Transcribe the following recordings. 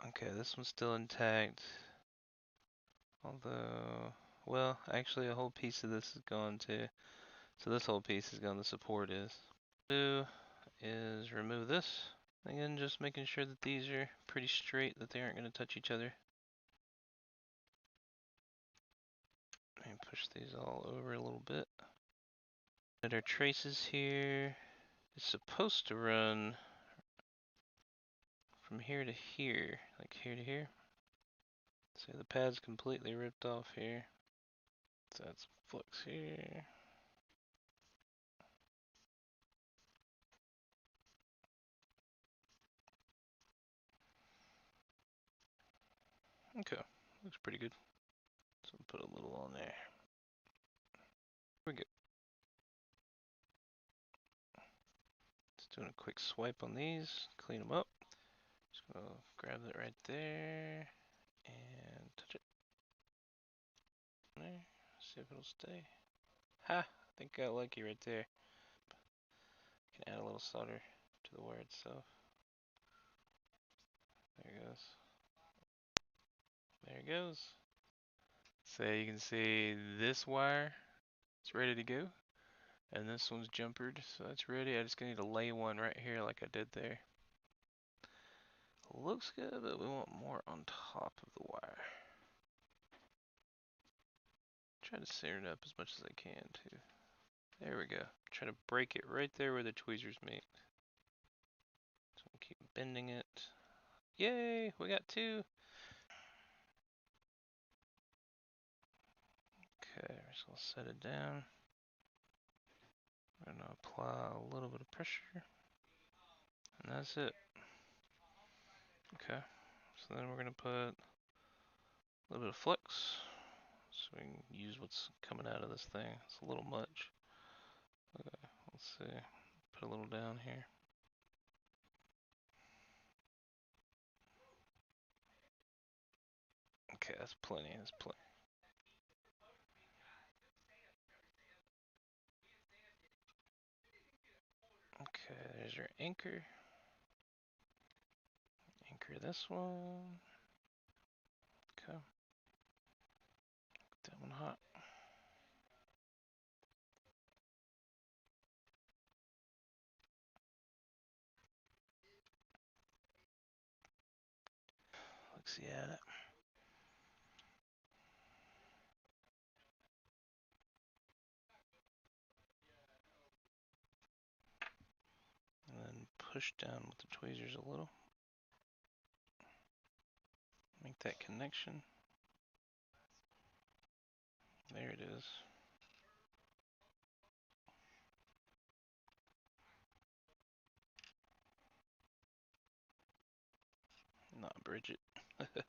Okay, this one's still intact. Although, well, actually a whole piece of this is gone too. So this whole piece is gone, the support is. Do is remove this. Again, just making sure that these are pretty straight, that they aren't going to touch each other. And push these all over a little bit. And our traces here is supposed to run from here to here, like here to here. So the pad's completely ripped off here. So that's flux here. Okay, looks pretty good. So I'll put a little on there. Here we go. Just doing a quick swipe on these, clean them up. Just gonna grab that right there and touch it. There, see if it'll stay. Ha! I think I got lucky right there. Can add a little solder to the wire itself. There it goes. There it goes. So you can see this wire, it's ready to go. And this one's jumpered, so that's ready. I just need to lay one right here like I did there. Looks good, but we want more on top of the wire. Try to center it up as much as I can too. There we go. Try to break it right there where the tweezers meet. So we'll keep bending it. Yay, we got two. Okay, so I'll set it down. I'm gonna apply a little bit of pressure. And that's it. Okay, so then we're gonna put a little bit of flux so we can use what's coming out of this thing. It's a little much. Okay, let's see. Put a little down here. Okay, that's plenty. That's plenty. Okay, there's your anchor. Anchor this one. Okay. Get that one hot. Let's see at it. And then push down with the tweezers a little. Make that connection. There it is. Not bridge it.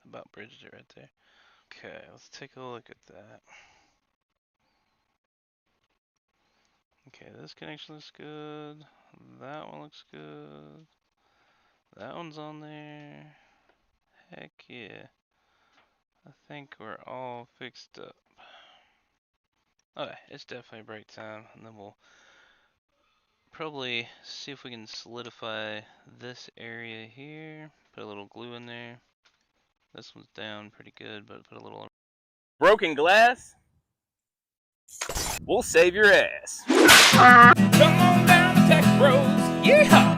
About bridged it right there. Okay, let's take a look at that. Okay, this connection looks good. That one looks good. That one's on there. Heck yeah. I think we're all fixed up. Okay, it's definitely break time, and then we'll probably see if we can solidify this area here. Put a little glue in there. This one's down pretty good, but put a little. Broken glass? We'll save your ass. Come on down to Tech Bros. Yeah!